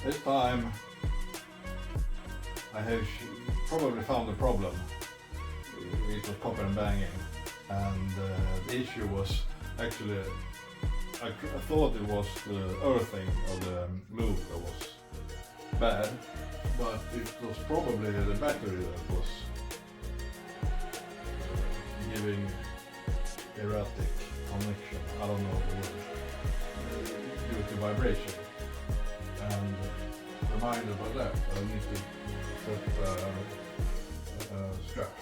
This time I have probably found the problem. It was popping and banging, and the issue was actually, I thought it was the earthing of the loop that was bad, but it was probably the battery that was giving erratic connection. I don't know the word, due to vibration. And reminded by that, I need to set a strap.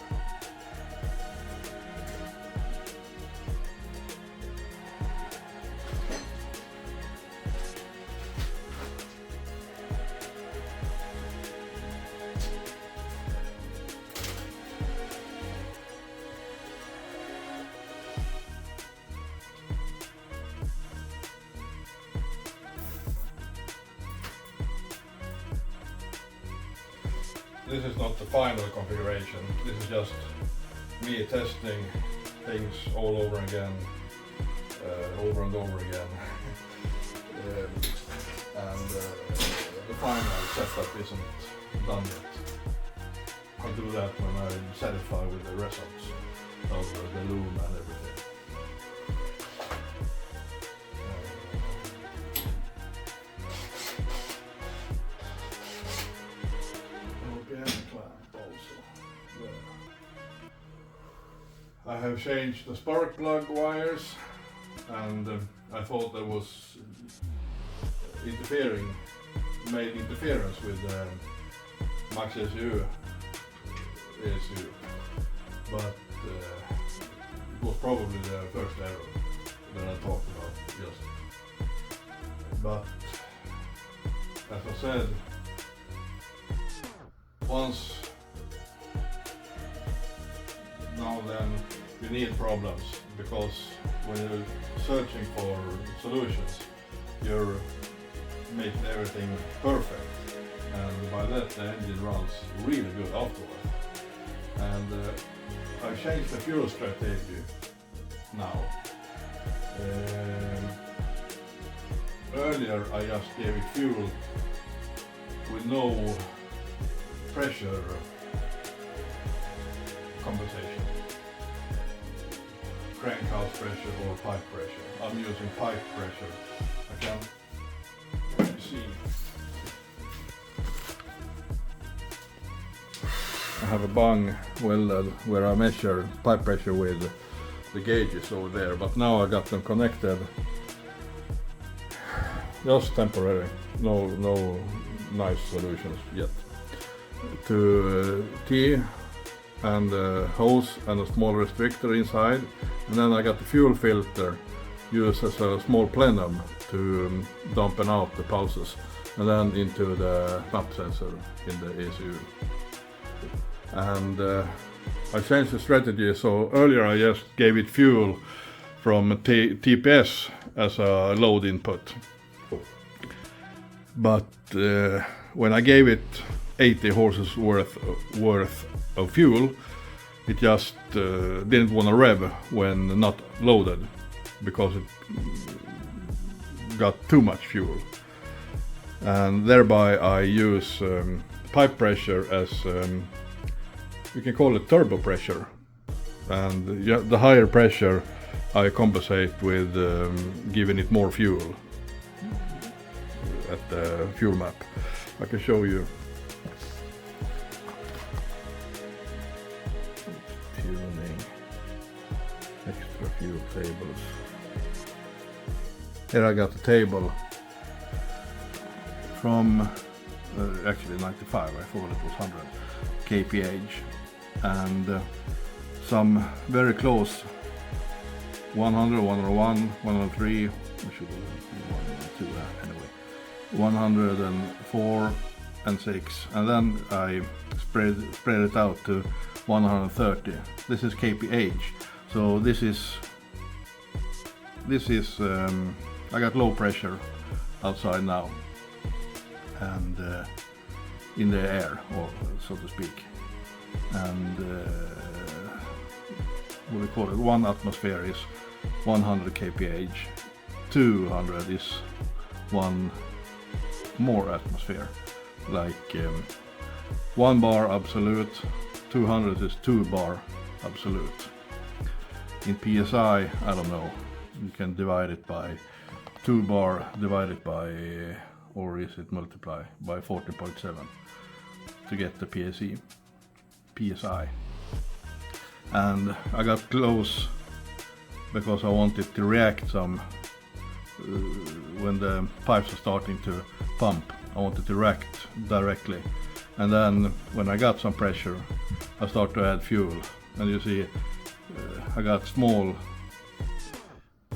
This is not the final configuration, this is just me testing things all over again, over and over again. And the final setup isn't done yet. I'll do that when I'm satisfied with the results of the loom and everything. I have changed the spark plug wires, and I thought there was made interference with Max ECU, but it was probably the first error that I talked about just. But as I said, once now then you need problems, because when you're searching for solutions you're making everything perfect, and by that the engine runs really good afterwards. And I changed the fuel strategy now. Earlier I just gave it fuel with no pressure compensation, crankhouse pressure or pipe pressure. I'm using pipe pressure. I can see. I have a bung welded where I measure pipe pressure with the gauges over there, but now I got them connected. Just temporary, no nice solutions yet. To T and a hose and a small restrictor inside, and then I got the fuel filter used as a small plenum to dampen out the pulses, and then into the map sensor in the ECU. And I changed the strategy, so earlier I just gave it fuel from TPS as a load input, but when I gave it 80 horses worth of fuel, it just didn't want to rev when not loaded, because it got too much fuel. And thereby I use pipe pressure as, you can call it turbo pressure. And the higher pressure I compensate with giving it more fuel at the fuel map. I can show you. Tuning, extra fuel tables. Here I got the table from actually 95, I thought it was 100 kph, and some very close 100, 101, 103, we should be 102 anyway, 104 and 6, and then I spread it out to 130. This is kph, so this is I got low pressure outside now, and in the air, or so to speak. and what do we call it? 1 atmosphere is 100 kph, 200 is 1 more atmosphere, like 1 bar absolute, 200 is 2 bar absolute. In PSI, I don't know, you can divide it by 2 bar divided by, or is it multiply by 40.7 to get the PSI. And I got close because I wanted to react some when the pipes are starting to pump. I wanted to react directly, and then when I got some pressure I start to add fuel, and you see I got small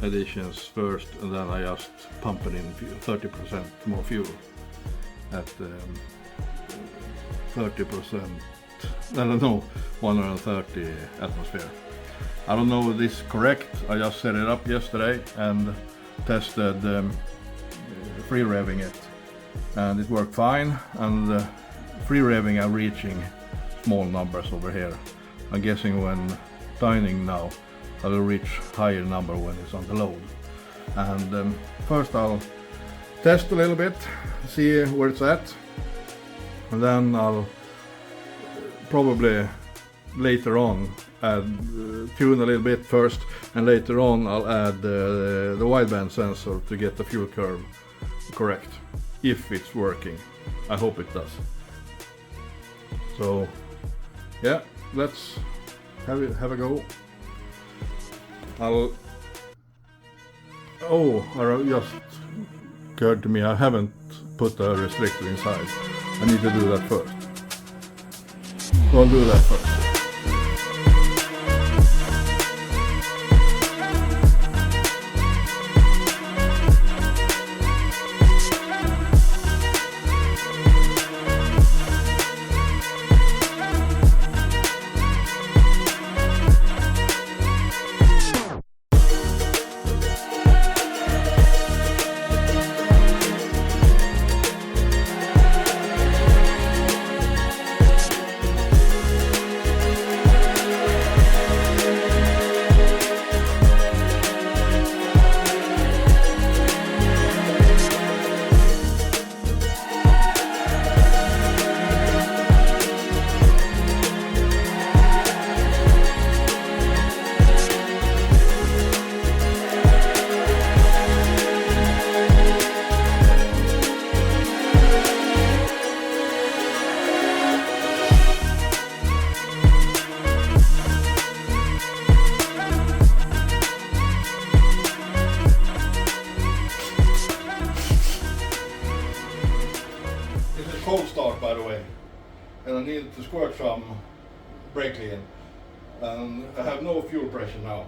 additions first, and then I just pump it in 30% more fuel at 30%, I don't know, 130 atmosphere. I don't know if this is correct. I just set it up yesterday and tested free revving it, and it worked fine. And free revving I'm reaching small numbers over here. I'm guessing when dining now I will reach higher number when it's on the load. And first I'll test a little bit, see where it's at, and then I'll probably later on add tune a little bit first, and later on I'll add the wideband sensor to get the fuel curve correct, if it's working. I hope it does. So yeah, let's have a go. It just occurred to me I haven't put the restrictor inside. I need to do that first. So I'll do that first. Cold start, by the way, and I needed to squirt some brake clean, and I have no fuel pressure now.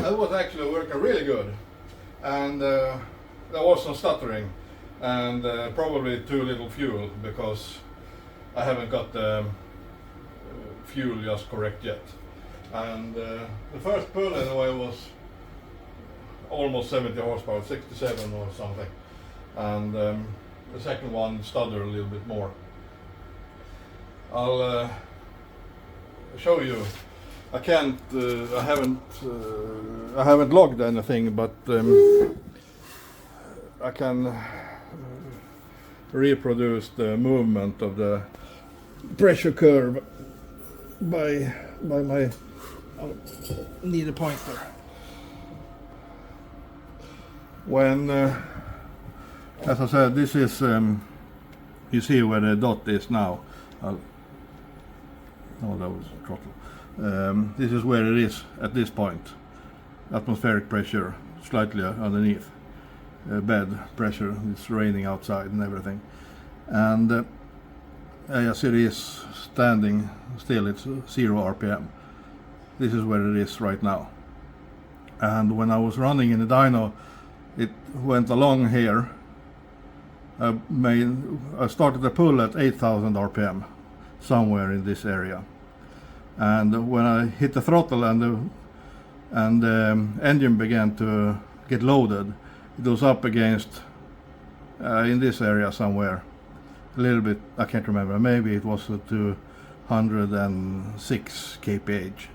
That was actually working really good, and there was some stuttering and probably too little fuel because I haven't got the fuel just correct yet. And the first pull anyway was almost 70 horsepower, 67 or something, and the second one stuttered a little bit more. I'll show you. I can't. I haven't logged anything, but I can reproduce the movement of the pressure curve by my. I'll need a pointer. When, as I said, this is. You see where the dot is now. Oh, that was throttle. This is where it is at this point. Atmospheric pressure slightly underneath. Bed pressure, it's raining outside and everything. And as it is standing still, it's 0 RPM. This is where it is right now. And when I was running in the dyno, it went along here. I started the pull at 8,000 RPM, somewhere in this area. And when I hit the throttle and the engine began to get loaded, it was up against in this area somewhere, a little bit. I can't remember. Maybe it was 206 kph,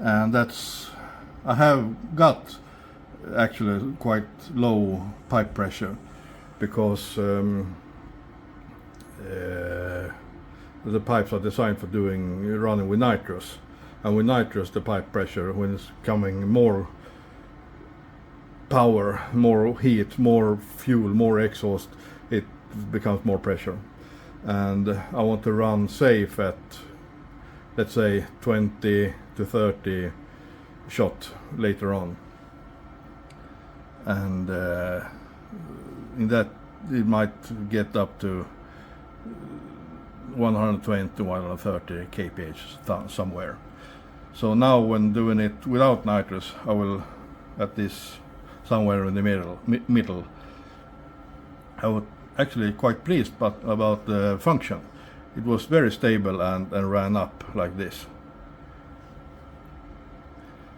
and that's. I have got actually quite low pipe pressure because the pipes are designed for running with nitrous, and with nitrous the pipe pressure, when it's coming more power, more heat, more fuel, more exhaust, it becomes more pressure. And I want to run safe at, let's say, 20 to 30 shot later on, and in that it might get up to 120 to 130 kph somewhere. So now when doing it without nitrous, I will at this somewhere in the middle. I was actually quite pleased about the function. It was very stable and ran up like this.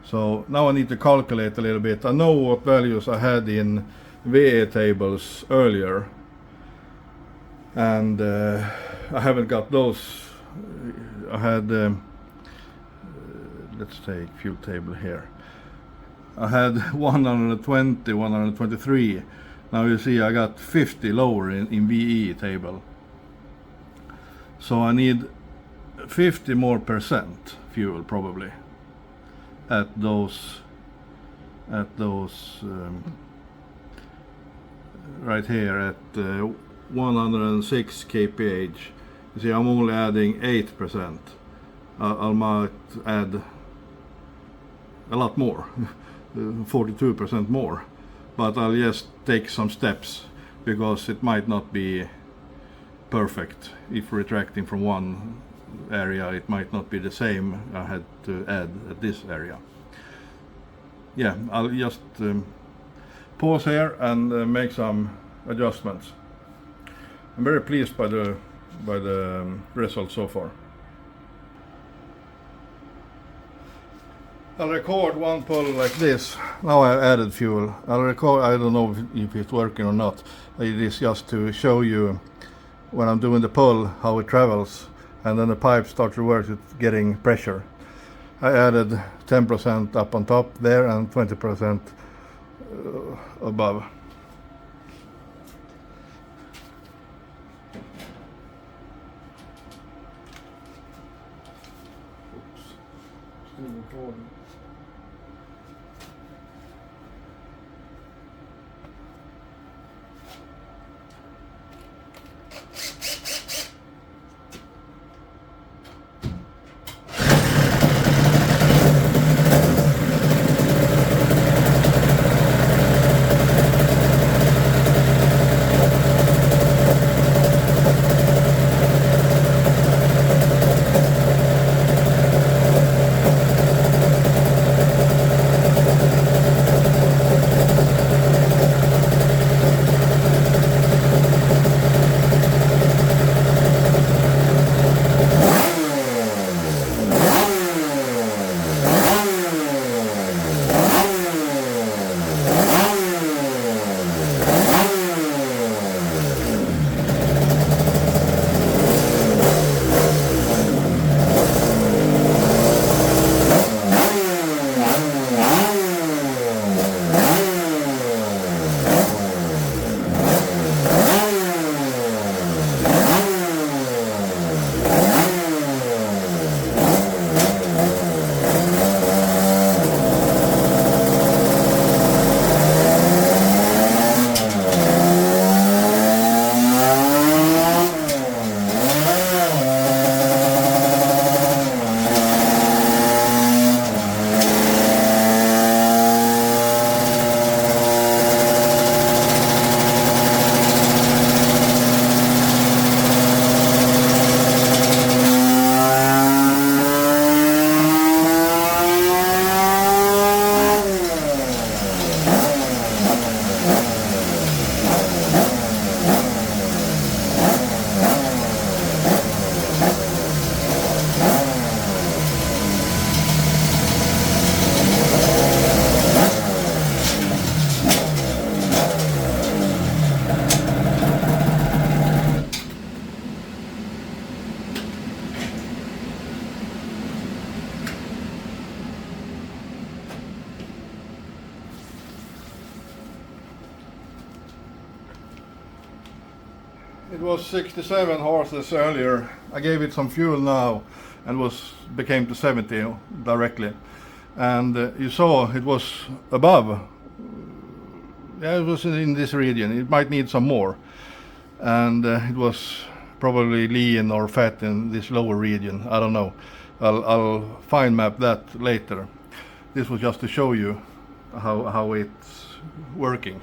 So now I need to calculate a little bit. I know what values I had in VA tables earlier, and I haven't got those. I had, let's take fuel table here. I had 120, 123. Now you see I got 50 lower in VE table. So I need 50 more percent fuel probably at those right here at 106 kph. You see I'm only adding 8%. I might add a lot more. 42% more, but I'll just take some steps because it might not be perfect. If retracting from one area, it might not be the same I had to add at this area. Yeah, I'll just pause here and make some adjustments. I'm very pleased by the result so far. I'll record one pull like this. Now I added fuel. I'll record, I don't know if it's working or not. It is just to show you when I'm doing the pull how it travels, and then the pipe starts to work, it's getting pressure. I added 10% up on top there and 20% above. Oops. Still recording. It was 67 horses earlier. I gave it some fuel now and became to 70 directly. And you saw it was above. Yeah, it was in this region. It might need some more. And it was probably lean or fat in this lower region. I don't know. I'll fine map that later. This was just to show you how it's working.